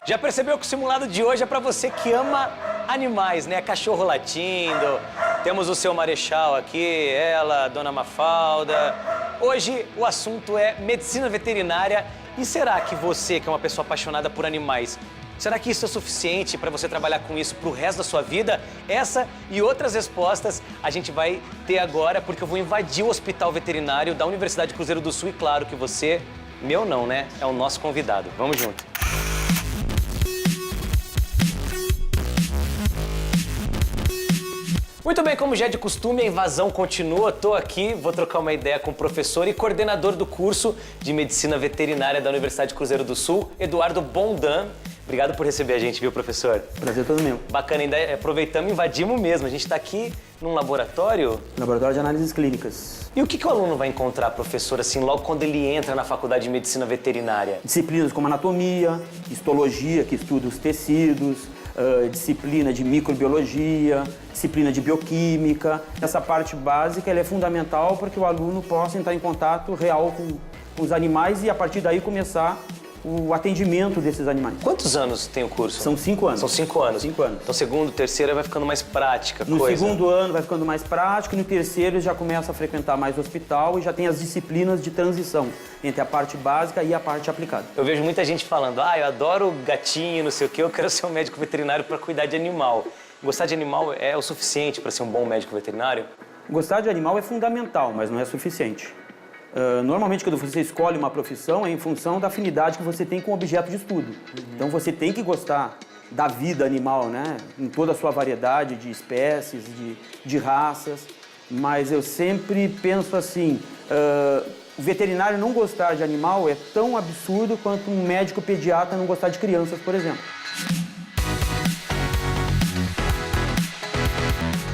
Já percebeu que o simulado de hoje é para você que ama animais, né? Cachorro latindo, temos o seu Marechal aqui, ela, Dona Mafalda. Hoje o assunto é medicina veterinária. E será que você, que é uma pessoa apaixonada por animais, será que isso é suficiente para você trabalhar com isso pro resto da sua vida? Essa e outras respostas a gente vai ter agora, porque eu vou invadir o hospital veterinário da Universidade Cruzeiro do Sul e claro que você, meu não, né? É o nosso convidado. Vamos junto. Muito bem, como já é de costume, a invasão continua. Estou aqui, vou trocar uma ideia com o professor e coordenador do curso de Medicina Veterinária da Universidade Cruzeiro do Sul, Eduardo Bondan. Obrigado por receber a gente, viu, professor? Prazer todo meu. Bacana, ainda aproveitamos e invadimos mesmo. A gente está aqui num laboratório. Laboratório de análises clínicas. E o que o aluno vai encontrar, professor, assim, logo quando ele entra na faculdade de Medicina Veterinária? Disciplinas como anatomia, histologia, que estuda os tecidos, disciplina de microbiologia, disciplina de bioquímica. Essa parte básica ela é fundamental para que o aluno possa entrar em contato real com os animais e, a partir daí, começar o atendimento desses animais. Quantos anos tem o curso? São 5 anos. São 5 anos. 5 anos. Então, segundo, terceiro, vai ficando mais prática. No segundo ano vai ficando mais prático, e no terceiro ele já começa a frequentar mais o hospital e já tem as disciplinas de transição entre a parte básica e a parte aplicada. Eu vejo muita gente falando, eu adoro gatinho, não sei o quê, eu quero ser um médico veterinário para cuidar de animal. Gostar de animal é o suficiente para ser um bom médico veterinário? Gostar de animal é fundamental, mas não é suficiente. Normalmente, quando você escolhe uma profissão, é em função da afinidade que você tem com o objeto de estudo. Então, você tem que gostar da vida animal, né? Em toda a sua variedade de espécies, de raças. Mas eu sempre penso assim, o veterinário não gostar de animal é tão absurdo quanto um médico pediatra não gostar de crianças, por exemplo.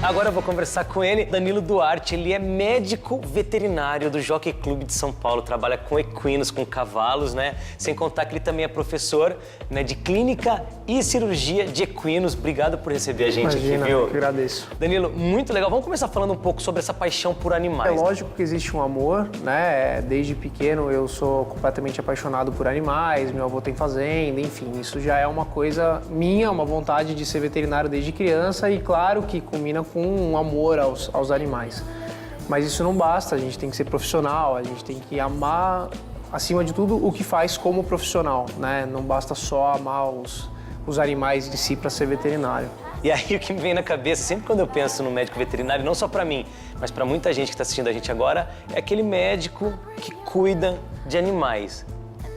Agora eu vou conversar com ele, Danilo Duarte. Ele é médico veterinário do Jockey Club de São Paulo, trabalha com equinos, com cavalos, né? Sem contar que ele também é professor, né, de clínica e cirurgia de equinos. Obrigado por receber a gente aqui, viu? Eu agradeço. Danilo, muito legal. Vamos começar falando um pouco sobre essa paixão por animais. É lógico que existe um amor, né? Desde pequeno eu sou completamente apaixonado por animais, meu avô tem fazenda, enfim, isso já é uma coisa minha, uma vontade de ser veterinário desde criança e claro que culmina com um amor aos animais. Mas isso não basta, a gente tem que ser profissional, a gente tem que amar, acima de tudo, o que faz como profissional, né? Não basta só amar os animais de si para ser veterinário. E aí o que me vem na cabeça, sempre quando eu penso no médico veterinário, não só para mim, mas para muita gente que está assistindo a gente agora, é aquele médico que cuida de animais.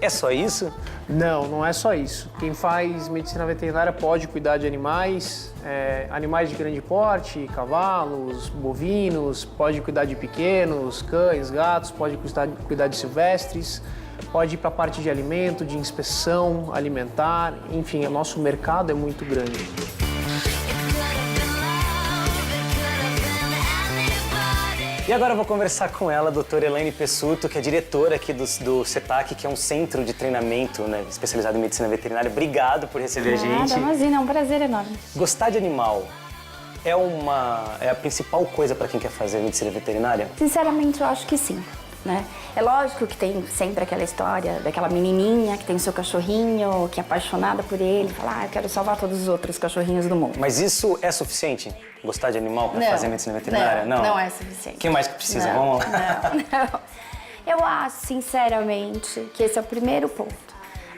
É só isso? Não, não é só isso. Quem faz medicina veterinária pode cuidar de animais, animais de grande porte, cavalos, bovinos, pode cuidar de pequenos, cães, gatos, pode cuidar de silvestres, pode ir para a parte de alimento, de inspeção alimentar, enfim, o nosso mercado é muito grande. E agora eu vou conversar com ela, a doutora Elaine Pessuto, que é diretora aqui do CETAC, que é um centro de treinamento, né, especializado em medicina veterinária. Obrigado por receber a gente. Imagina, é um prazer enorme. Gostar de animal é a principal coisa para quem quer fazer medicina veterinária? Sinceramente, eu acho que sim, né? É lógico que tem sempre aquela história daquela menininha que tem o seu cachorrinho, que é apaixonada por ele, fala, eu quero salvar todos os outros cachorrinhos do mundo. Mas isso é suficiente? Gostar de animal para fazer medicina veterinária? Não é suficiente. O que mais que precisa? Não, Vamos lá. não. Eu acho, sinceramente, que esse é o primeiro ponto.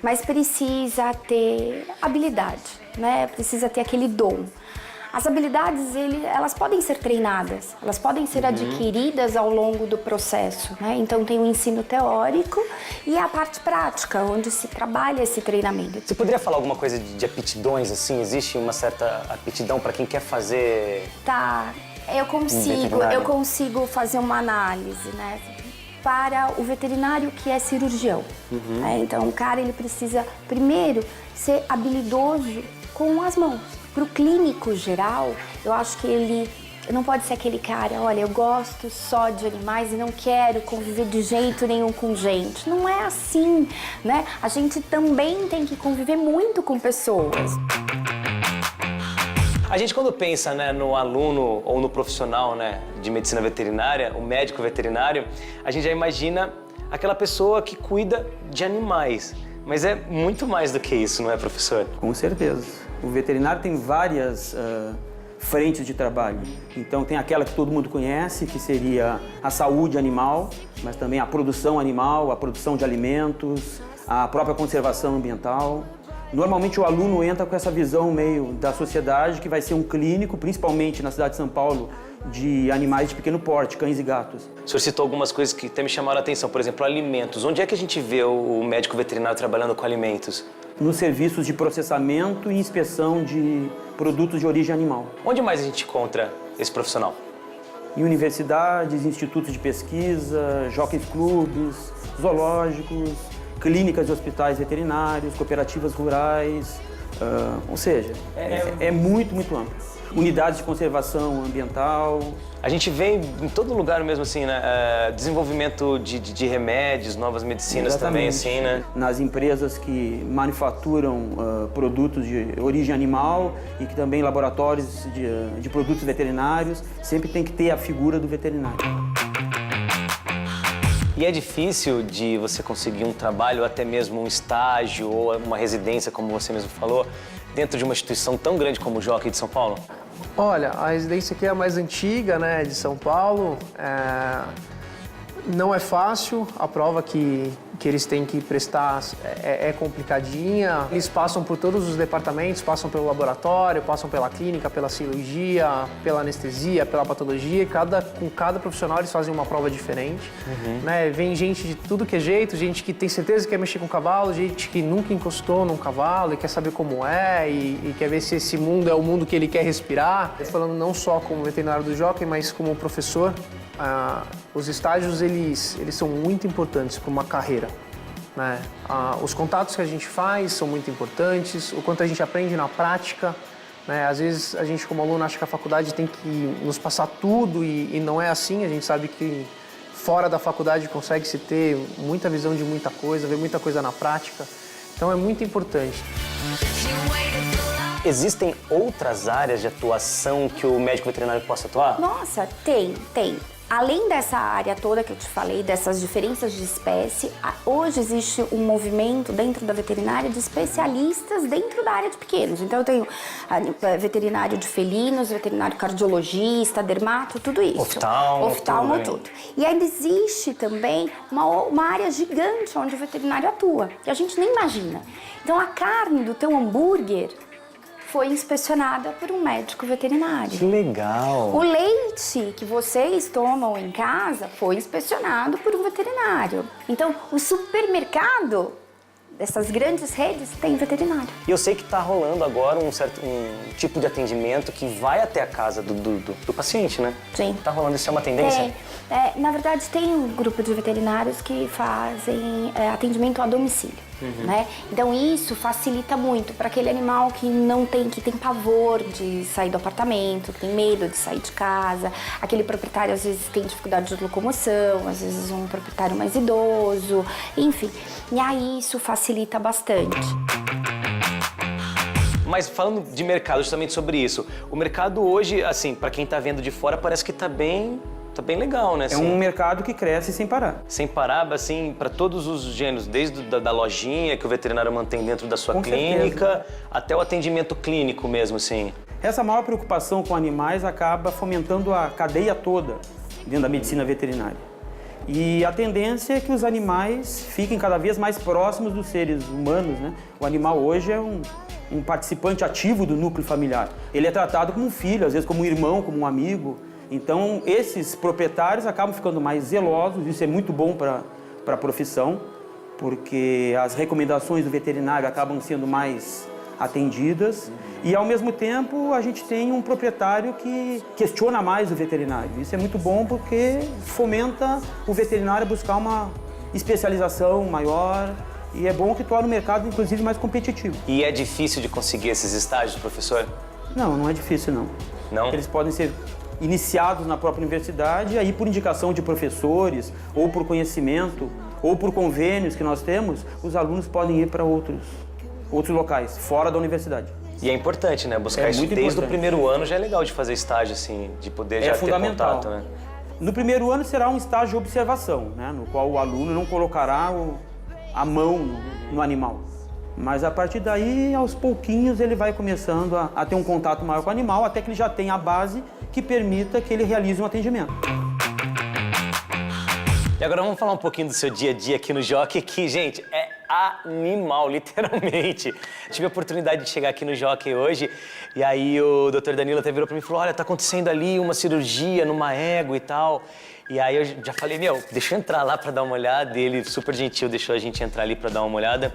Mas precisa ter habilidade, né? Precisa ter aquele dom. As habilidades, elas podem ser treinadas, elas podem ser adquiridas ao longo do processo, né? Então tem o ensino teórico e a parte prática, onde se trabalha esse treinamento. Você poderia falar alguma coisa de aptidões, assim? Existe uma certa aptidão para quem quer fazer... Tá, eu consigo fazer uma análise, né? Para o veterinário que é cirurgião. Então o cara ele precisa primeiro ser habilidoso com as mãos. Para o clínico geral, eu acho que ele não pode ser aquele cara, olha, eu gosto só de animais e não quero conviver de jeito nenhum com gente. Não é assim, né? A gente também tem que conviver muito com pessoas. A gente, quando pensa, né, no aluno ou no profissional, né, de medicina veterinária, o médico veterinário, a gente já imagina aquela pessoa que cuida de animais. Mas é muito mais do que isso, não é, professor? Com certeza. O veterinário tem várias frentes de trabalho. Então tem aquela que todo mundo conhece, que seria a saúde animal, mas também a produção animal, a produção de alimentos, a própria conservação ambiental. Normalmente o aluno entra com essa visão meio da sociedade, que vai ser um clínico, principalmente na cidade de São Paulo, de animais de pequeno porte, cães e gatos. O senhor citou algumas coisas que até me chamaram a atenção, por exemplo, alimentos. Onde é que a gente vê o médico veterinário trabalhando com alimentos? Nos serviços de processamento e inspeção de produtos de origem animal. Onde mais a gente encontra esse profissional? Em universidades, institutos de pesquisa, jockeys clubes, zoológicos, clínicas e hospitais veterinários, cooperativas rurais, ou seja, é muito, muito amplo. Unidades de conservação ambiental. A gente vê em todo lugar mesmo assim, né? Desenvolvimento de remédios, novas medicinas. Exatamente. Também, assim, né? Nas empresas que manufaturam produtos de origem animal e que também laboratórios de produtos veterinários, sempre tem que ter a figura do veterinário. E é difícil de você conseguir um trabalho, até mesmo um estágio ou uma residência, como você mesmo falou, dentro de uma instituição tão grande como o Jockey de São Paulo? Olha, a residência aqui é a mais antiga, né, de São Paulo. Não é fácil, a prova que eles têm que prestar é complicadinha. Eles passam por todos os departamentos, passam pelo laboratório, passam pela clínica, pela cirurgia, pela anestesia, pela patologia. Com cada profissional eles fazem uma prova diferente. Né? Vem gente de tudo que é jeito, gente que tem certeza que quer mexer com cavalo, gente que nunca encostou num cavalo e quer saber como é e quer ver se esse mundo é o mundo que ele quer respirar. Falando não só como veterinário do jockey, mas como professor. Os estágios, eles são muito importantes para uma carreira, né? Os contatos que a gente faz são muito importantes, o quanto a gente aprende na prática, né? Às vezes a gente como aluno acha que a faculdade tem que nos passar tudo e não é assim. A gente sabe que fora da faculdade consegue-se ter muita visão de muita coisa, ver muita coisa na prática, então é muito importante. Existem outras áreas de atuação que o médico veterinário possa atuar? Nossa, tem. Além dessa área toda que eu te falei, dessas diferenças de espécie, hoje existe um movimento dentro da veterinária de especialistas dentro da área de pequenos. Então eu tenho veterinário de felinos, veterinário cardiologista, dermato, tudo isso. Oftalmo, tudo. E ainda existe também uma área gigante onde o veterinário atua, que a gente nem imagina. Então a carne do teu hambúrguer foi inspecionada por um médico veterinário. Que legal! O leite que vocês tomam em casa foi inspecionado por um veterinário. Então, o supermercado dessas grandes redes tem veterinário. E eu sei que está rolando agora um tipo de atendimento que vai até a casa do paciente, né? Sim. Está rolando, isso é uma tendência? Na verdade, tem um grupo de veterinários que fazem atendimento a domicílio. Né? Então isso facilita muito para aquele animal que tem pavor de sair do apartamento, que tem medo de sair de casa, aquele proprietário às vezes tem dificuldade de locomoção, às vezes um proprietário mais idoso, enfim. E aí isso facilita bastante. Mas falando de mercado, justamente sobre isso, o mercado hoje, assim, para quem está vendo de fora, parece que está bem legal, né? É assim, um mercado que cresce sem parar. Sem parar, assim, para todos os gêneros, desde da lojinha que o veterinário mantém dentro da sua clínica, até o atendimento clínico mesmo, assim. Essa maior preocupação com animais acaba fomentando a cadeia toda dentro da medicina veterinária. E a tendência é que os animais fiquem cada vez mais próximos dos seres humanos, né? O animal hoje é um participante ativo do núcleo familiar. Ele é tratado como um filho, às vezes como um irmão, como um amigo. Então, esses proprietários acabam ficando mais zelosos, isso é muito bom para a profissão, porque as recomendações do veterinário acabam sendo mais atendidas e, ao mesmo tempo, a gente tem um proprietário que questiona mais o veterinário. Isso é muito bom porque fomenta o veterinário a buscar uma especialização maior e é bom que torna o mercado, inclusive, mais competitivo. E é difícil de conseguir esses estágios, professor? Não é difícil, não. Não? Eles podem ser iniciados na própria universidade, aí por indicação de professores, ou por conhecimento, ou por convênios que nós temos, os alunos podem ir para outros locais, fora da universidade. E é importante, né? Buscar isso desde o primeiro ano já é legal de fazer estágio, assim, de poder já ter contato, né? No primeiro ano será um estágio de observação, né? No qual o aluno não colocará a mão no animal. Mas a partir daí, aos pouquinhos, ele vai começando a ter um contato maior com o animal, até que ele já tenha a base que permita que ele realize um atendimento. E agora vamos falar um pouquinho do seu dia a dia aqui no Jockey, que, gente, é animal, literalmente. Tive a oportunidade de chegar aqui no Jockey hoje, e aí o Dr. Danilo até virou pra mim e falou, olha, tá acontecendo ali uma cirurgia numa égua e tal. E aí eu já falei, deixa eu entrar lá pra dar uma olhada. E ele, super gentil, deixou a gente entrar ali pra dar uma olhada.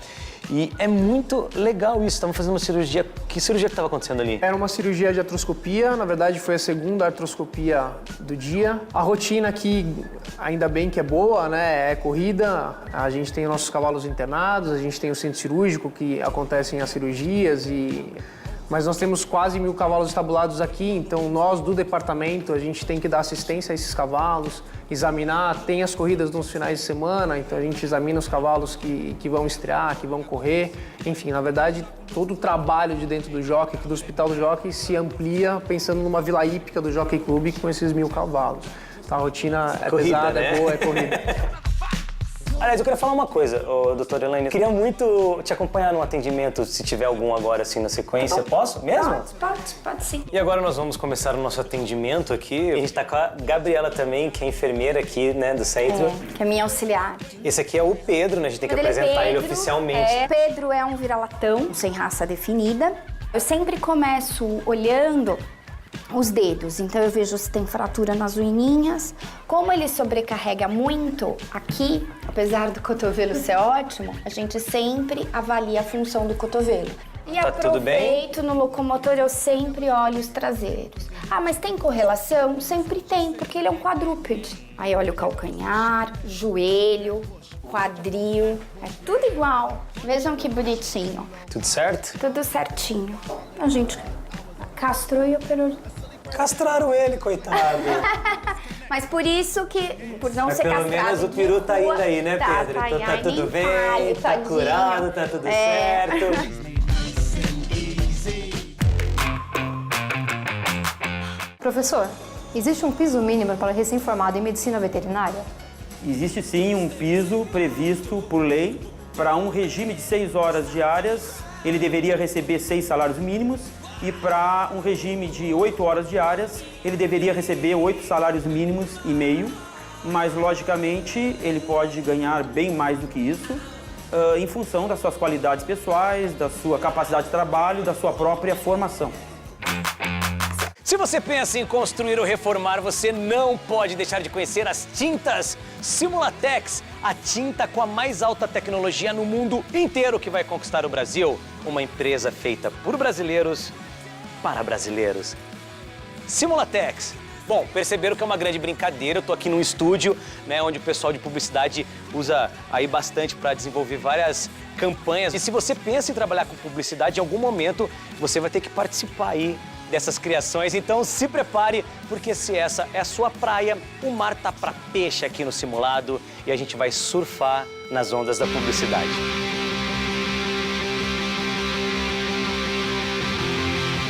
E é muito legal isso, estamos fazendo uma cirurgia. Que cirurgia que estava acontecendo ali? Era uma cirurgia de artroscopia, na verdade foi a segunda artroscopia do dia. A rotina aqui, ainda bem que é boa, né? É corrida, a gente tem os nossos cavalos internados, a gente tem o centro cirúrgico que acontecem as cirurgias Mas nós temos quase 1000 cavalos estabulados aqui, então nós do departamento, a gente tem que dar assistência a esses cavalos, examinar, tem as corridas nos finais de semana, então a gente examina os cavalos que vão estrear, que vão correr. Enfim, na verdade, todo o trabalho de dentro do Jockey, do Hospital do Jockey, se amplia pensando numa vila hípica do Jockey Club com esses 1000 cavalos. Então a rotina é corrida, pesada, né? é boa, é corrida. Aliás, eu queria falar uma coisa, doutora Elaine. Eu queria muito te acompanhar num atendimento, se tiver algum agora, assim, na sequência. Posso mesmo? Pode sim. E agora nós vamos começar o nosso atendimento aqui. A gente tá com a Gabriela também, que é enfermeira aqui, né, do centro. Que é minha auxiliar. Esse aqui é o Pedro, né? A gente tem que apresentar ele oficialmente. Pedro é um vira-latão, sem raça definida. Eu sempre começo olhando os dedos, então eu vejo se tem fratura nas unhinhas. Como ele sobrecarrega muito aqui, apesar do cotovelo ser ótimo, a gente sempre avalia a função do cotovelo. E Tá tudo bem? aproveito no locomotor, eu sempre olho os traseiros. Ah, mas tem correlação? Sempre tem, porque ele é um quadrúpede. Aí olha o calcanhar, joelho, quadril, é tudo igual. Vejam que bonitinho. Tudo certo? Tudo certinho. A gente castrou e operou. Castraram ele, coitado. Mas por isso que, por não ser pelo castrado... menos o peru tá indo aí, né, Tá, Pedro? tá, Então tá ai, tudo nem bem, fale, tá tadinho. curado, tá tudo certo. Professor, existe um piso mínimo para recém-formado em medicina veterinária? Existe sim um piso previsto por lei. Para um regime de 6 horas diárias, ele deveria receber 6 salários mínimos, e para um regime de 8 horas diárias, ele deveria receber 8 salários mínimos e meio, mas logicamente ele pode ganhar bem mais do que isso, em função das suas qualidades pessoais, da sua capacidade de trabalho, da sua própria formação. Se você pensa em construir ou reformar, você não pode deixar de conhecer as tintas Simulatex, a tinta com a mais alta tecnologia no mundo inteiro que vai conquistar o Brasil. Uma empresa feita por brasileiros para brasileiros. Simulatex. Bom, perceberam que é uma grande brincadeira. Eu tô aqui num estúdio, né, onde o pessoal de publicidade usa aí bastante para desenvolver várias campanhas. E se você pensa em trabalhar com publicidade, em algum momento você vai ter que participar aí dessas criações. Então se prepare, porque se essa é a sua praia, o mar tá pra peixe aqui no simulado e a gente vai surfar nas ondas da publicidade.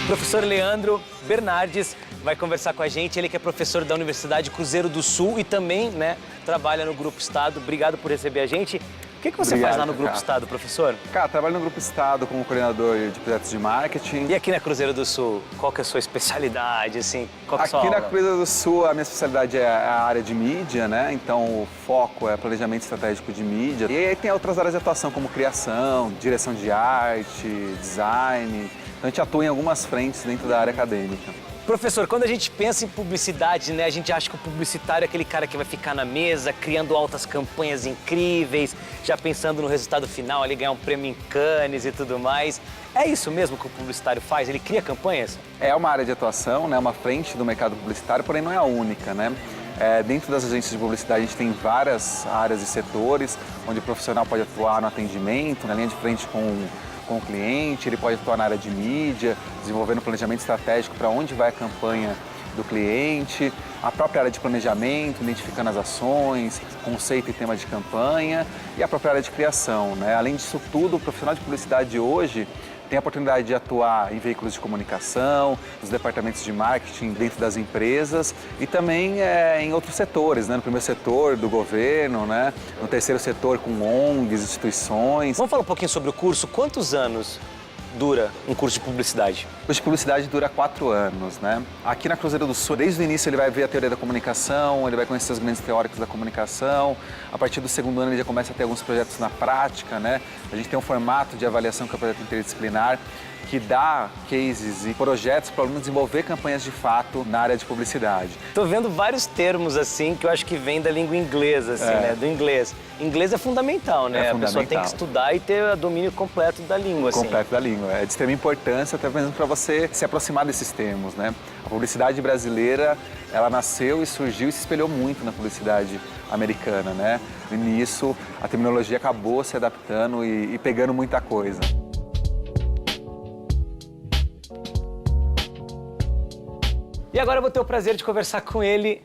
Professor Leandro Bernardes vai conversar com a gente, ele que é professor da Universidade Cruzeiro do Sul e também, né, trabalha no Grupo Estado. Obrigado por receber a gente. O que você faz lá no Grupo Estado, professor? Cara, trabalho no Grupo Estado como coordenador de projetos de marketing. E aqui na Cruzeiro do Sul, qual que é a sua especialidade, assim? Qual que é a sua Aqui na aula? Cruzeiro do Sul, a minha especialidade é a área de mídia, né? Então, o foco é planejamento estratégico de mídia. E aí tem outras áreas de atuação, como criação, direção de arte, design. Então, a gente atua em algumas frentes dentro da área acadêmica. Professor, quando a gente pensa em publicidade, né, a gente acha que o publicitário é aquele cara que vai ficar na mesa, criando altas campanhas incríveis, já pensando no resultado final, ali ganhar um prêmio em Cannes e tudo mais. É isso mesmo que o publicitário faz? Ele cria campanhas? É uma área de atuação, né? Uma frente do mercado publicitário, porém não é a única, né? Dentro das agências de publicidade, a gente tem várias áreas e setores, onde o profissional pode atuar no atendimento, na linha de frente com o cliente, ele pode atuar na área de mídia, desenvolvendo planejamento estratégico para onde vai a campanha do cliente, a própria área de planejamento, identificando as ações, conceito e tema de campanha, e a própria área de criação, né? Além disso tudo, o profissional de publicidade hoje tem a oportunidade de atuar em veículos de comunicação, nos departamentos de marketing dentro das empresas e também em outros setores, né? No primeiro setor do governo, né? No terceiro setor com ONGs, instituições. Vamos falar um pouquinho sobre o curso. Quantos anos dura um curso de publicidade? O curso de publicidade dura 4 anos, né? Aqui na Cruzeiro do Sul, desde o início ele vai ver a teoria da comunicação, ele vai conhecer os grandes teóricos da comunicação. A partir do segundo ano ele já começa a ter alguns projetos na prática, né? A gente tem um formato de avaliação que é o projeto interdisciplinar, que dá cases e projetos para o aluno desenvolver campanhas de fato na área de publicidade. Tô vendo vários termos, assim, que eu acho que vem da língua inglesa, assim, né? Do inglês. Inglês é fundamental, né? É A pessoa tem que estudar e ter domínio completo da língua, assim. Completo da língua. É de extrema importância, até mesmo para você se aproximar desses termos, né? A publicidade brasileira, ela nasceu e surgiu e se espelhou muito na publicidade americana, né? E nisso, a terminologia acabou se adaptando e pegando muita coisa. E agora eu vou ter o prazer de conversar com ele,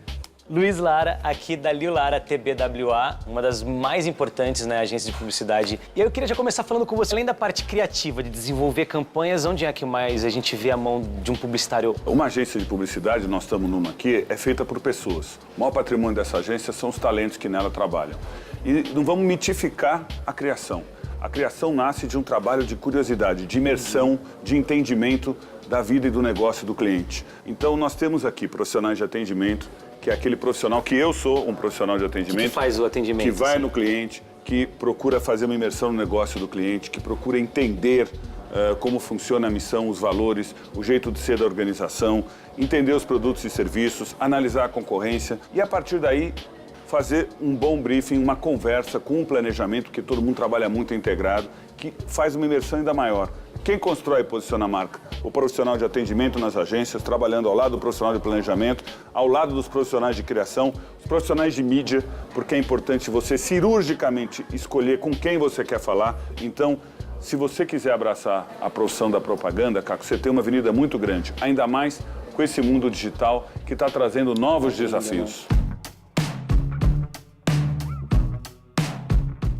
Luiz Lara, aqui da Liu Lara TBWA, uma das mais importantes, né, agências de publicidade. E aí eu queria já começar falando com você, além da parte criativa, de desenvolver campanhas, onde é que mais a gente vê a mão de um publicitário? Uma agência de publicidade, nós estamos numa aqui, é feita por pessoas. O maior patrimônio dessa agência são os talentos que nela trabalham. E não vamos mitificar a criação. A criação nasce de um trabalho de curiosidade, de imersão, de entendimento da vida e do negócio do cliente. Então, nós temos aqui profissionais de atendimento, que é aquele profissional que eu sou, um profissional de atendimento. Que faz o atendimento. Que vai no cliente, que procura fazer uma imersão no negócio do cliente, que procura entender como funciona a missão, os valores, o jeito de ser da organização, entender os produtos e serviços, analisar a concorrência e, a partir daí, fazer um bom briefing, uma conversa com um planejamento, que todo mundo trabalha muito integrado, que faz uma imersão ainda maior. Quem constrói e posiciona a marca? O profissional de atendimento nas agências, trabalhando ao lado do profissional de planejamento, ao lado dos profissionais de criação, os profissionais de mídia, porque é importante você cirurgicamente escolher com quem você quer falar. Então, se você quiser abraçar a profissão da propaganda, Caco, você tem uma avenida muito grande, ainda mais com esse mundo digital que está trazendo novos desafios.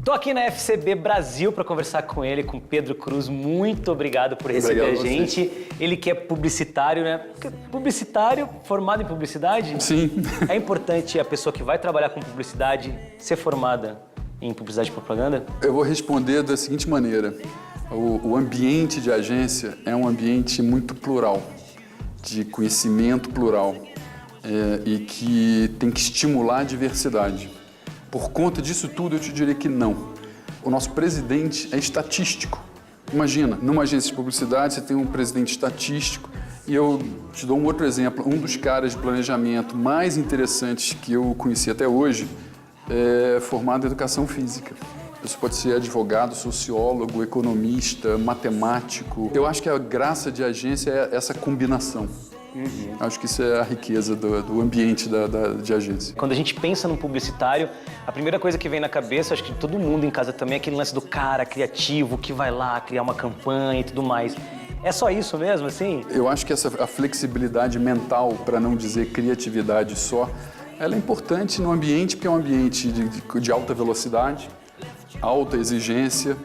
Tô aqui na FCB Brasil para conversar com ele, com Pedro Cruz. Muito obrigado por receber a gente. Ele que é publicitário, né? Publicitário, formado em publicidade? Sim. É importante a pessoa que vai trabalhar com publicidade ser formada em publicidade e propaganda? Eu vou responder da seguinte maneira. O ambiente de agência é um ambiente muito plural, de conhecimento plural, e que tem que estimular a diversidade. Por conta disso tudo, eu te diria que não. O nosso presidente é estatístico. Imagina, numa agência de publicidade, você tem um presidente estatístico. E eu te dou um outro exemplo. Um dos caras de planejamento mais interessantes que eu conheci até hoje é formado em educação física. Isso pode ser advogado, sociólogo, economista, matemático. Eu acho que a graça de agência é essa combinação. Acho que isso é a riqueza do ambiente de agência. Quando a gente pensa num publicitário, a primeira coisa que vem na cabeça, acho que de todo mundo em casa também, é aquele lance do cara criativo que vai lá criar uma campanha e tudo mais. É só isso mesmo, assim? Eu acho que a flexibilidade mental, para não dizer criatividade só, ela é importante no ambiente, porque é um ambiente de alta velocidade, alta exigência.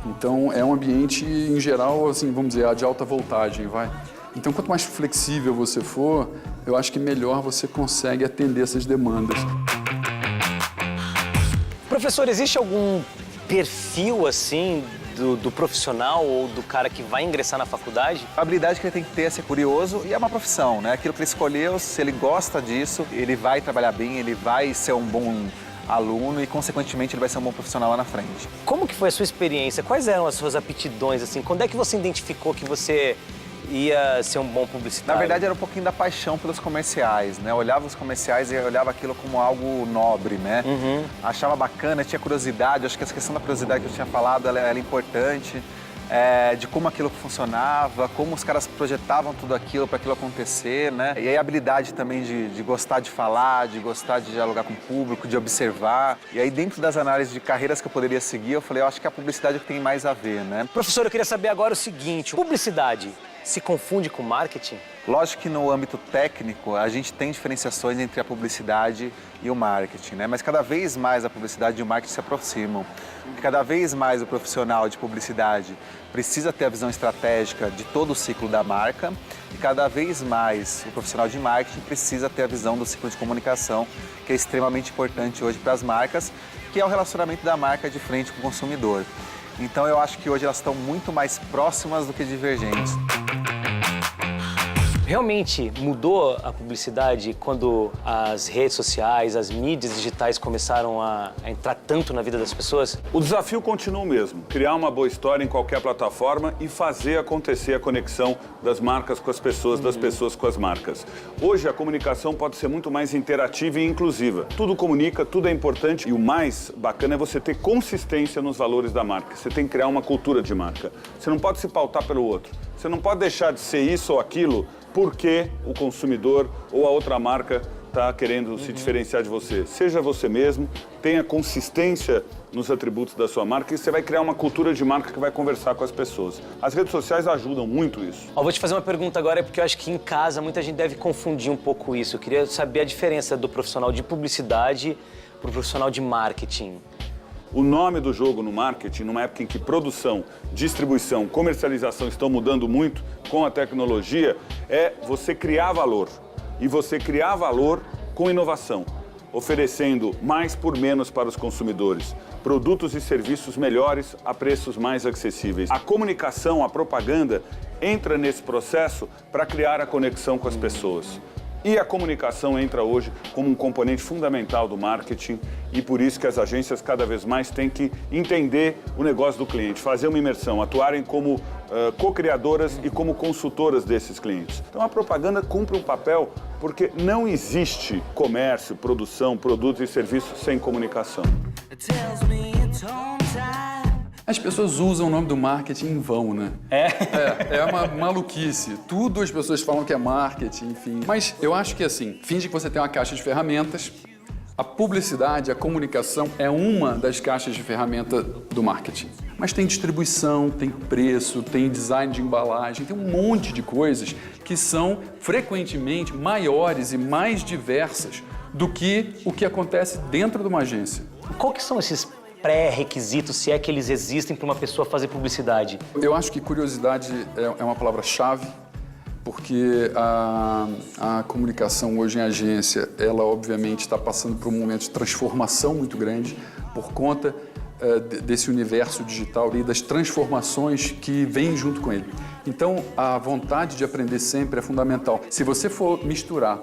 Então, é um ambiente, em geral, assim, vamos dizer, de alta voltagem, vai. Então, quanto mais flexível você for, eu acho que melhor você consegue atender essas demandas. Professor, existe algum perfil, assim, do profissional ou do cara que vai ingressar na faculdade? A habilidade que ele tem que ter é ser curioso e é uma profissão, né? Aquilo que ele escolheu, se ele gosta disso, ele vai trabalhar bem, ele vai ser um bom aluno e, consequentemente, ele vai ser um bom profissional lá na frente. Como que foi a sua experiência? Quais eram as suas aptidões, assim? Quando é que você identificou que você ia ser um bom publicitário? Na verdade, era um pouquinho da paixão pelos comerciais, né? Eu olhava os comerciais e olhava aquilo como algo nobre, né? Achava bacana, tinha curiosidade. Acho que essa questão da curiosidade que eu tinha falado, ela é importante. De como aquilo funcionava, como os caras projetavam tudo aquilo para aquilo acontecer, né? E aí a habilidade também de gostar de falar, de gostar de dialogar com o público, de observar. E aí dentro das análises de carreiras que eu poderia seguir, eu falei, eu acho que a publicidade é o que tem mais a ver, né? Professor, eu queria saber agora o seguinte, publicidade se confunde com marketing? Lógico que no âmbito técnico a gente tem diferenciações entre a publicidade e o marketing, né? Mas cada vez mais a publicidade e o marketing se aproximam. Cada vez mais o profissional de publicidade precisa ter a visão estratégica de todo o ciclo da marca e cada vez mais o profissional de marketing precisa ter a visão do ciclo de comunicação, que é extremamente importante hoje para as marcas, que é o relacionamento da marca de frente com o consumidor. Então eu acho que hoje elas estão muito mais próximas do que divergentes. Realmente mudou a publicidade quando as redes sociais, as mídias digitais começaram a entrar tanto na vida das pessoas? O desafio continua o mesmo, criar uma boa história em qualquer plataforma e fazer acontecer a conexão das marcas com as pessoas, das pessoas com as marcas. Hoje a comunicação pode ser muito mais interativa e inclusiva. Tudo comunica, tudo é importante e o mais bacana é você ter consistência nos valores da marca. Você tem que criar uma cultura de marca. Você não pode se pautar pelo outro. Você não pode deixar de ser isso ou aquilo porque o consumidor ou a outra marca está querendo se diferenciar de você. Seja você mesmo, tenha consistência nos atributos da sua marca e você vai criar uma cultura de marca que vai conversar com as pessoas. As redes sociais ajudam muito isso. Vou te fazer uma pergunta agora, porque eu acho que em casa muita gente deve confundir um pouco isso. Eu queria saber a diferença do profissional de publicidade para o profissional de marketing. O nome do jogo no marketing, numa época em que produção, distribuição, comercialização estão mudando muito com a tecnologia, é você criar valor. E você criar valor com inovação, oferecendo mais por menos para os consumidores, produtos e serviços melhores a preços mais acessíveis. A comunicação, a propaganda, entra nesse processo para criar a conexão com as pessoas. E a comunicação entra hoje como um componente fundamental do marketing e por isso que as agências cada vez mais têm que entender o negócio do cliente, fazer uma imersão, atuarem como co-criadoras e como consultoras desses clientes. Então a propaganda cumpre um papel porque não existe comércio, produção, produtos e serviços sem comunicação. As pessoas usam o nome do marketing em vão, né? É uma maluquice. Tudo as pessoas falam que é marketing, enfim. Mas eu acho que assim, finge que você tem uma caixa de ferramentas. A publicidade, a comunicação é uma das caixas de ferramenta do marketing. Mas tem distribuição, tem preço, tem design de embalagem, tem um monte de coisas que são frequentemente maiores e mais diversas do que o que acontece dentro de uma agência. Qual que são esses pré-requisitos, se é que eles existem para uma pessoa fazer publicidade? Eu acho que curiosidade é uma palavra-chave, porque a comunicação hoje em agência, ela obviamente está passando por um momento de transformação muito grande por conta desse universo digital e das transformações que vêm junto com ele. Então, a vontade de aprender sempre é fundamental. Se você for misturar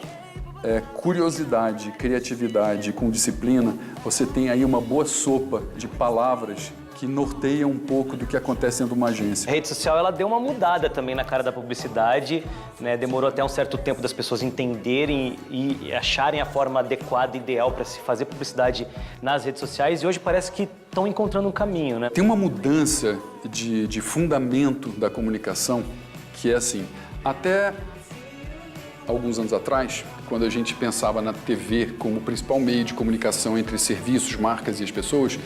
curiosidade, criatividade com disciplina, você tem aí uma boa sopa de palavras que norteiam um pouco do que acontece dentro de uma agência. A rede social, ela deu uma mudada também na cara da publicidade, né? Demorou até um certo tempo das pessoas entenderem e acharem a forma adequada, ideal para se fazer publicidade nas redes sociais e hoje parece que estão encontrando um caminho, né? Tem uma mudança de fundamento da comunicação que é assim, até alguns anos atrás, quando a gente pensava na TV como principal meio de comunicação entre serviços, marcas e as pessoas,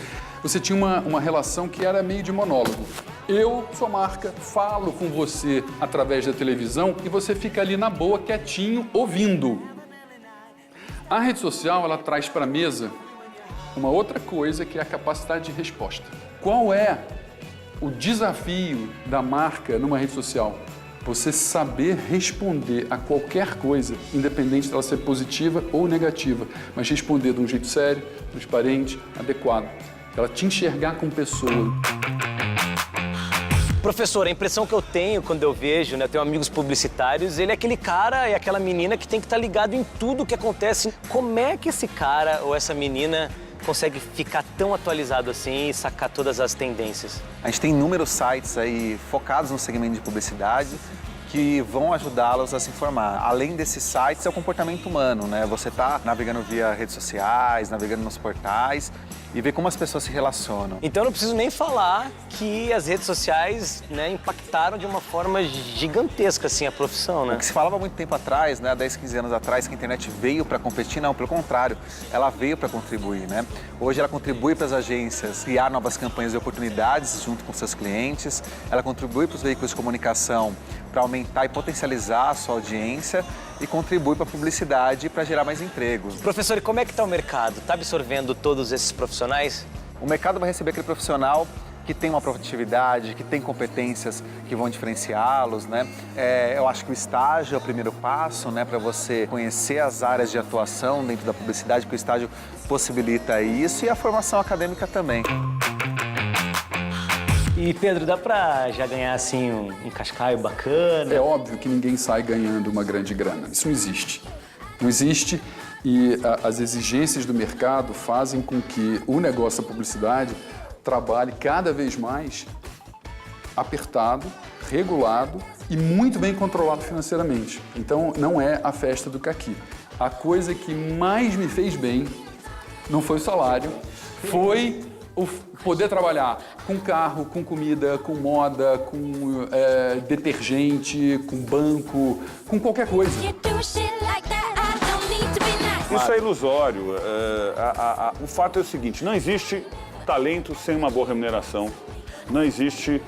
você tinha uma relação que era meio de monólogo. Eu, sua marca, falo com você através da televisão e você fica ali na boa, quietinho, ouvindo. A rede social, ela traz para a mesa uma outra coisa que é a capacidade de resposta. Qual é o desafio da marca numa rede social? Você saber responder a qualquer coisa, independente dela ser positiva ou negativa, mas responder de um jeito sério, transparente, adequado. Ela te enxergar como pessoa. Professor, a impressão que eu tenho quando eu vejo, né, eu tenho amigos publicitários, ele é aquele cara e aquela menina que tem que estar ligado em tudo que acontece. Como é que esse cara ou essa menina consegue ficar tão atualizado assim e sacar todas as tendências? A gente tem inúmeros sites aí focados no segmento de publicidade que vão ajudá-los a se informar. Além desses sites, é o comportamento humano, né? Você está navegando via redes sociais, navegando nos portais e ver como as pessoas se relacionam. Então eu não preciso nem falar que as redes sociais, né, impactaram de uma forma gigantesca assim, a profissão, né? O que se falava há muito tempo atrás, né, 10, 15 anos atrás, que a internet veio para competir, não, pelo contrário, ela veio para contribuir, né? Hoje ela contribui para as agências criar novas campanhas de oportunidades junto com seus clientes, ela contribui para os veículos de comunicação para aumentar e potencializar a sua audiência e contribui para a publicidade para gerar mais empregos. Professor, e como é que está o mercado? Está absorvendo todos esses profissionais? O mercado vai receber aquele profissional que tem uma produtividade, que tem competências que vão diferenciá-los, né? Eu acho que o estágio é o primeiro passo, né, para você conhecer as áreas de atuação dentro da publicidade, porque o estágio possibilita isso, e a formação acadêmica também. E, Pedro, dá pra já ganhar, assim, um cascaio bacana? É óbvio que ninguém sai ganhando uma grande grana. Isso não existe. Não existe, e as exigências do mercado fazem com que o negócio da publicidade trabalhe cada vez mais apertado, regulado e muito bem controlado financeiramente. Então, não é a festa do caqui. A coisa que mais me fez bem não foi o salário, foi o poder trabalhar com carro, com comida, com moda, com detergente, com banco, com qualquer coisa. Isso é ilusório. O fato é o seguinte, não existe talento sem uma boa remuneração. Não existe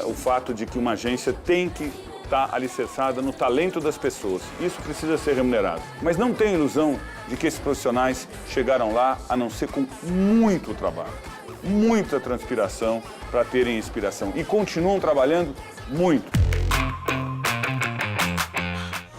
o fato de que uma agência tem que estar alicerçada no talento das pessoas. Isso precisa ser remunerado. Mas não tem ilusão de que esses profissionais chegaram lá a não ser com muito trabalho, muita transpiração para terem inspiração. E continuam trabalhando muito.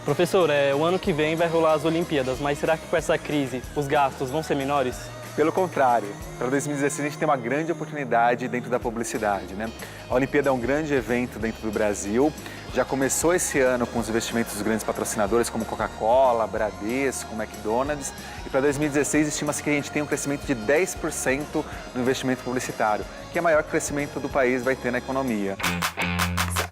Professor, o ano que vem vai rolar as Olimpíadas, mas será que com essa crise os gastos vão ser menores? Pelo contrário, para 2016 a gente tem uma grande oportunidade dentro da publicidade, né? A Olimpíada é um grande evento dentro do Brasil, já começou esse ano com os investimentos dos grandes patrocinadores como Coca-Cola, Bradesco, McDonald's, e para 2016 estima-se que a gente tem um crescimento de 10% no investimento publicitário, que é o maior crescimento do país vai ter na economia.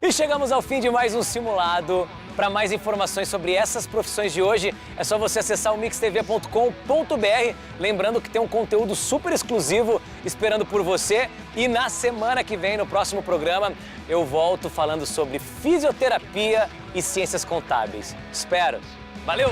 E chegamos ao fim de mais um simulado. Para mais informações sobre essas profissões de hoje, é só você acessar o mixtv.com.br. Lembrando que tem um conteúdo super exclusivo esperando por você. E na semana que vem, no próximo programa, eu volto falando sobre fisioterapia e ciências contábeis. Espero. Valeu!